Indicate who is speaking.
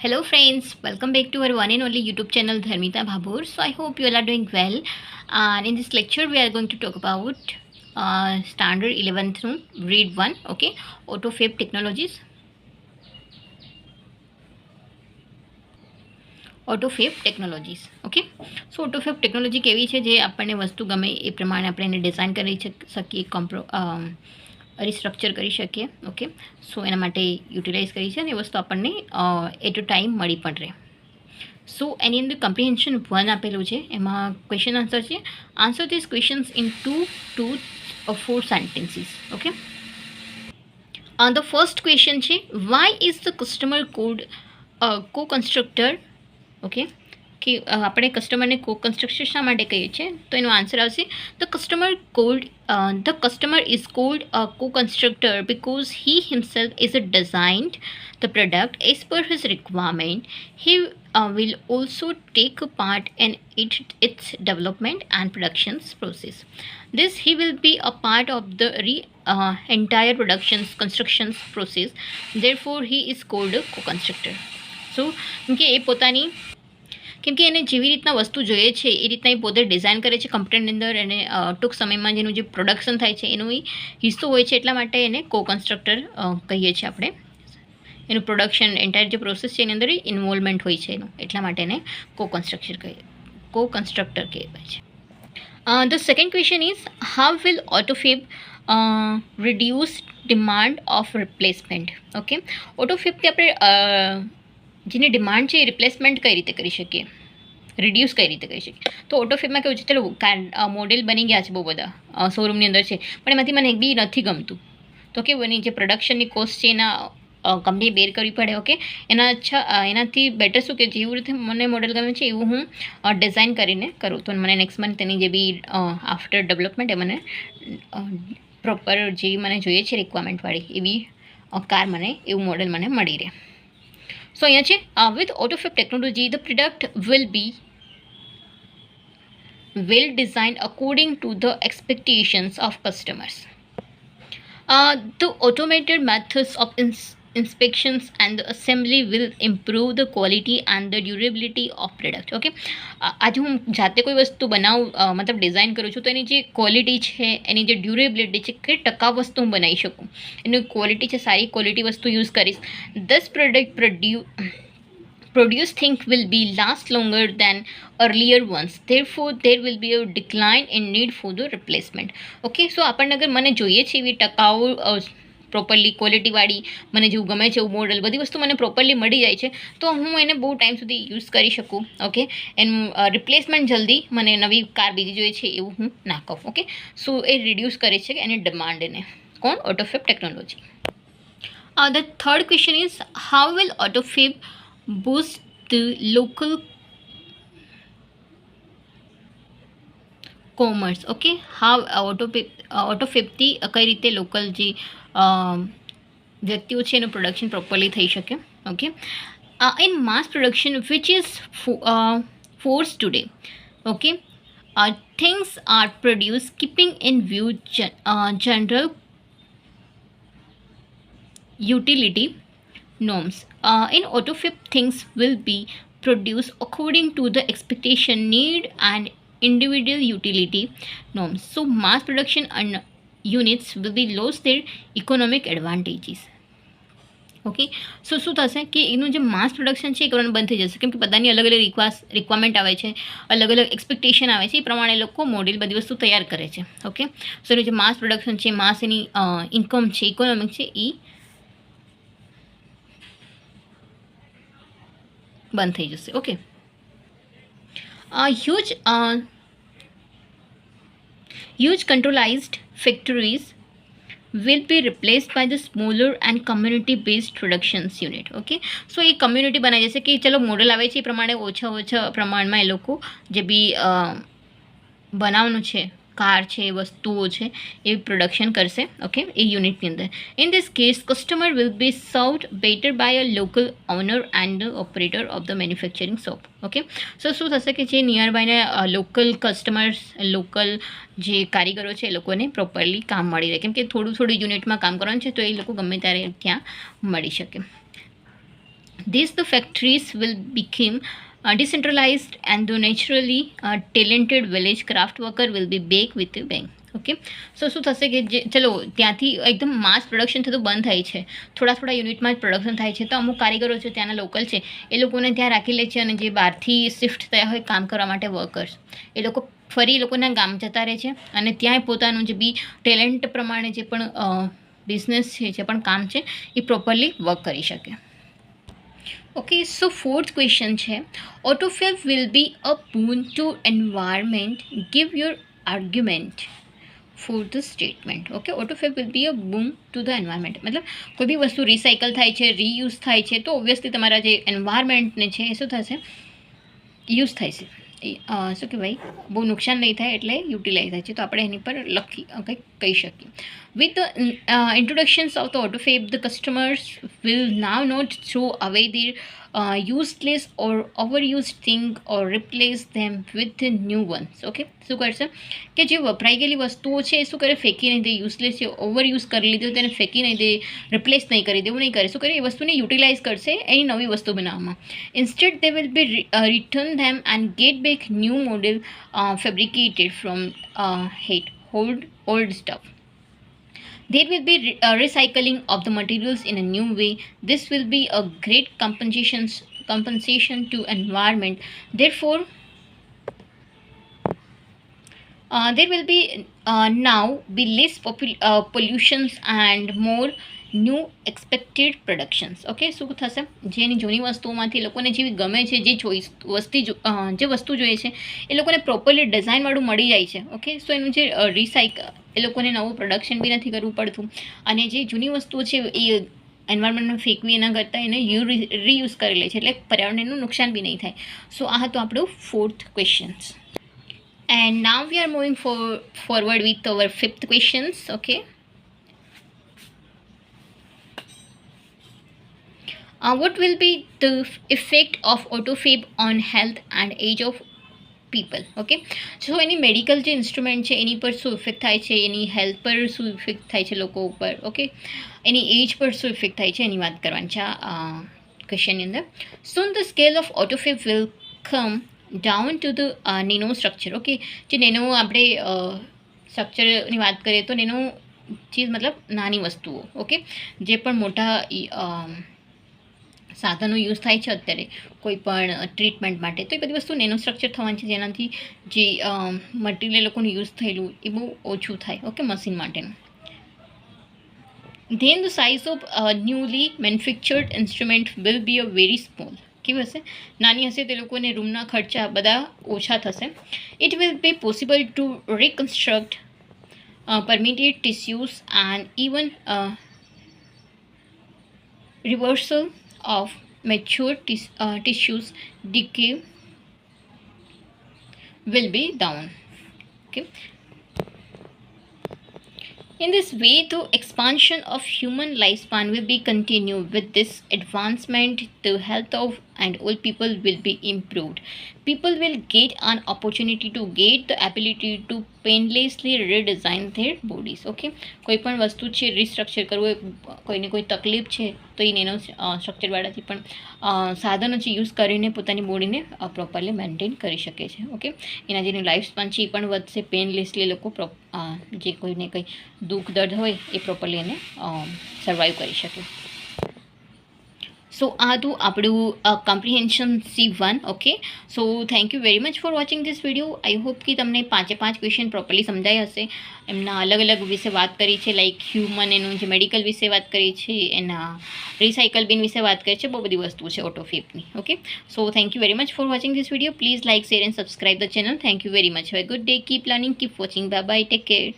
Speaker 1: Hello friends, welcome back to our one and only YouTube channel Dharmita Bhabur. So I hope you all are doing well. And in this lecture we are going to talk about standard 11th room, read 1, okay, AutoFab technologies. AutoFab technologies okay. So AutoFab technology કેવી છે જે આપણને વસ્તુ ગમે એ પ્રમાણે આપણે એને design કરી શકીએ, રિસ્ટ્રક્ચર કરી શકીએ. ઓકે, સો એના માટે યુટિલાઇઝ કરી છે અને એ વસ્તુ આપણને એટ અ ટાઈમ મળી પણ રહે. સો એની અંદર કમ્પ્રિહેન્શન 1 આપેલું છે, એમાં ક્વેશ્ચન આન્સર છે. Answer this questions in 2 to 4 sentences. Okay, the first question છે, why is the customer called co constructor. Okay, કે આપણે કસ્ટમરને કો કન્સ્ટ્રક્શન શા માટે કહીએ છીએ, તો એનો આન્સર આવશે the customer is called co constructor because he himself is designed the product as per his requirement. He will also take a part in its development and production process. This he will be a part of the entire construction process. Therefore, he is called a co-constructor. So, કેમકે એ પોતાની કેમકે એને જેવી રીતના વસ્તુ જોઈએ છે એ રીતના એ પોતે ડિઝાઇન કરે છે કમ્પ્યુટરની અંદર, અને ટૂંક સમયમાં જેનું જે પ્રોડક્શન થાય છે એનો હિસ્સો હોય છે, એટલા માટે એને કો કન્સ્ટ્રક્ટર કહીએ છીએ આપણે. એનું પ્રોડક્શન એન્ટાયર જે પ્રોસેસ છે એની અંદર ઇન્વોલ્વમેન્ટ હોય છે એનું, એટલા માટે એને કો કન્સ્ટ્રક્ટર કહેવાય છે. The second question is how will AutoFab reduce demand of replacement. Okay, AutoFabથી આપણે જેની ડિમાન્ડ છે એ રિપ્લેસમેન્ટ કઈ રીતે કરી શકીએ, રિડ્યુસ કઈ રીતે કરી શકીએ. તો AutoFabમાં કેવું છે, ચલો મોડેલ બની ગયા છે બહુ બધા શોરૂમની અંદર છે, પણ એમાંથી મને એક બી નથી ગમતું, તો કેવું એની જે પ્રોડક્શનની કોસ્ટ છે એના કંપની બેર કરવી પડે. ઓકે, એનાથી બેટર શું કે જેવી રીતે મને મોડેલ ગમે છે એવું હું ડિઝાઇન કરીને કરું, તો મને નેક્સ્ટ મંથ તેની જે બી આફ્ટર ડેવલપમેન્ટ એ મને પ્રોપર જે મને જોઈએ છે રિક્વાયરમેન્ટવાળી એવી કાર મને એવું મોડેલ મને મળી રહે. સો અહીંયા છે with AutoFab technology the product will be well designed according to the expectations of customers. The automated methods of inspections and the assembly will improve the quality and the durability of product. Okay, આજે હું જાતે કોઈ વસ્તુ બનાવું, મતલબ design કરું છું, તો એની જે ક્વોલિટી છે, એની જે ડ્યુરેબિલિટી છે, કઈ ટકા વસ્તુ હું બનાવી શકું, એની ક્વોલિટી છે, સારી ક્વોલિટી વસ્તુ યુઝ કરીશ. This product produced things will be last longer than earlier ones. Therefore, there will be a decline in need for the replacement. Okay, so આપણને અગર મને જોઈએ છે એવી ટકાઉ પ્રોપરલી ક્વોલિટીવાળી, મને જેવું ગમે છે એવું મોડલ, બધી વસ્તુ મને પ્રોપરલી મળી જાય છે, તો હું એને બહુ ટાઈમ સુધી યુઝ કરી શકું. ઓકે, એનું રિપ્લેસમેન્ટ જલ્દી મને નવી કાર બીજી જોઈએ છે એવું હું ના કહું. ઓકે, સો એ રિડ્યુસ કરે છે એની ડિમાન્ડને. કોણ? AutoFab technology. The third question is how will AutoFab boost the local commerce. Okay, how AutoFabથી કઈ રીતે લોકલ જે વ્યક્તિઓ છે એનું પ્રોડક્શન પ્રોપરલી થઈ શકે. Okay, in mass production which is force today. Okay, things are produced keeping in view general utility norms. In AutoFab, things will be produced according to the expectation, need, and individual utility norms. So, mass production units will be lost their economic advantages. Okay, so શું થશે કે એનું જે માસ production છે એ કરવાનું બંધ થઈ જશે, કેમ કે બધાની અલગ અલગ રિક્વાયરમેન્ટ આવે છે, અલગ અલગ એક્સપેક્ટેશન આવે છે, એ પ્રમાણે લોકો મોડેલ બધી વસ્તુ તૈયાર કરે છે. ઓકે, સો એનું જે માસ પ્રોડક્શન છે, માસ એની ઇન્કમ છે, ઇકોનોમિક છે, એ બંધ થઈ જશે. Okay, huge centralized factories will be replaced by the smaller and community based productions unit. Okay, so એ કમ્યુનિટી બનાવી જશે કે ચલો મોડલ આવે છે એ પ્રમાણે ઓછા પ્રમાણમાં એ લોકો જે બી બનાવવાનું છે, કાર છે, વસ્તુઓ છે, એ પ્રોડક્શન કરશે. ઓકે, એ યુનિટની અંદર. In this case customer will be served better by a local owner and operator of the manufacturing shop. Okay, so શું થશે કે જે નિયર બાયના લોકલ કસ્ટમર્સ, લોકલ જે કારીગરો છે એ લોકોને પ્રોપરલી કામ મળી રહે, કેમ કે થોડું યુનિટમાં કામ કરવાનું છે, તો એ લોકો ગમે ત્યારે ત્યાં મળી શકે. These the factories will become decentralized, and the naturally talented village craft worker will be back with a bang. Okay. શું થશે કે જે ચલો ત્યાંથી એકદમ માસ પ્રોડક્શન થતું બંધ થાય છે, થોડા થોડા યુનિટમાં જ પ્રોડક્શન થાય છે, તો અમુક કારીગરો છે ત્યાંના લોકલ છે એ લોકોને ત્યાં રાખી લે છે, અને જે બહારથી શિફ્ટ થયા હોય કામ કરવા માટે વર્કર્સ એ લોકો ફરી એ લોકોના ગામ જતા રહે છે, અને ત્યાંય પોતાનું જે બી ટેલેન્ટ પ્રમાણે જે પણ બિઝનેસ છે, જે પણ કામ છે એ પ્રોપરલી વર્ક કરી શકે. ઓકે, સો ફોર્થ ક્વેશ્ચન છે, AutoFab will be a boon to environment. Give your argument for the statement. Okay, AutoFab will be a boon to the environment. મતલબ કોઈ બી વસ્તુ રિસાયકલ થાય છે, રીયુઝ થાય છે, તો ઓબ્વિયસલી તમારા જે એન્વાયરમેન્ટને છે એ શું થશે, યુઝ થાય છે, શું કહેવાય, બહુ નુકસાન નહીં થાય એટલે યુટિલાઇઝ થાય છે, તો આપણે એની પર કંઈક કહી શકીએ. With the introductions of the AutoFab, the customers will now not throw away their useless or overused thing or replace them with the new ones. Okay, શું કરશે કે જે વપરાઈ ગયેલી વસ્તુઓ છે એ શું કરે, ફેંકી નહીં દે, યુઝલેસ છે, ઓવરયુઝ કરી લીધું તેને ફેંકી નહીં દે, રિપ્લેસ નહીં કરી દેવું નહીં કરે, શું કરે, એ વસ્તુને યુટિલાઇઝ કરશે એની નવી વસ્તુ બનાવવામાં. Instead they will be return them and get back new model fabricated from old stuff. There will be recycling of the materials in a new way. This will be a great compensation to environment. Therefore, there will be now be less pollutions and more new expected productions. Okay, શું થશે, જેની જૂની વસ્તુઓમાંથી એ લોકોને જેવી ગમે છે, જે જે વસ્તુ જોઈએ છે એ લોકોને પ્રોપરલી ડિઝાઇનવાળું મળી જાય છે. ઓકે, સો એનું જે એ લોકોને નવું પ્રોડક્શન બી નથી કરવું પડતું, અને જે જૂની વસ્તુઓ છે એ એન્વાયરમેન્ટમાં ફેંકવી એના કરતાં એને રીયુઝ કરી લે છે, એટલે પર્યાવરણનું નુકસાન બી નહીં થાય. સો આ હતું આપણું fourth questions. And now we are moving forward with our fifth questions. Okay. What will be the effect of AutoFab on health and age of people? Okay, so any medical જે ઇન્સ્ટ્રુમેન્ટ છે એની પર શું effect થાય છે, એની health પર શું effect થાય છે લોકો ઉપર, ઓકે, એની એજ પર શું ઇફેક્ટ થાય છે એની વાત કરવાની છે આ ક્વેશ્ચનની અંદર. Soon the scale of AutoFab will come down to the nano structure. Okay, જે નેનો આપણે સ્ટ્રક્ચરની વાત કરીએ તો નેનો ચીજ મતલબ નાની વસ્તુઓ. ઓકે, જે પણ મોટા સાધનો યુઝ થાય છે અત્યારે કોઈ પણ ટ્રીટમેન્ટ માટે, તો એ બધી વસ્તુ નેનો સ્ટ્રક્ચર થવાની છે, જેનાથી જે મટીરિયલ લોકોનું યુઝ થયેલું એ બહુ ઓછું થાય. ઓકે, મશીન માટેનું. Then the size of newly manufactured instrument will be a very small. કેવી હશે, નાની હશે, તે લોકોને રૂમના ખર્ચા બધા ઓછા થશે. It will be possible to reconstruct permitted tissues and even reversal of mature tissues decay will be down. Okay. In this way, the expansion of human lifespan will be continued. With this advancement, the health of and old people will be improved. People will get an opportunity to get the ability to painlessly redesign their bodies. Okay, કોઈ પણ વસ્તુ છે restructure કરવું, કોઈને કોઈ તકલીફ છે તો એ નેનો સ્ટ્રક્ચરવાળાથી પણ સાધનો છે યુઝ કરીને પોતાની બોડીને પ્રોપરલી મેન્ટેન કરી શકે છે. ઓકે, એના જેની લાઈફ સ્પાન છે એ પણ વધશે, પેનલેસલી લોકો જે કોઈને કંઈ દુઃખ દર્દ હોય એ પ્રોપરલી એને સર્વાઈવ કરી શકે. સો આ હતું આપણું comprehension C1. Okay, so thank you very much for watching this video. I hope કે તમને 5 ક્વેશ્ચન પ્રોપરલી સમજાયા હશે. એમના અલગ અલગ વિશે વાત કરી છે, લાઈક હ્યુમન, એનું જે મેડિકલ વિશે વાત કરી છે, એના રિસાયકલ બિન વિશે વાત કરી છે, બહુ બધી વસ્તુ છે AutoFabની. ઓકે, so thank you very much for watching this video. Please like, share and subscribe the channel. Thank you very much. Have a good day. Keep learning, keep watching. Bye bye. Take care.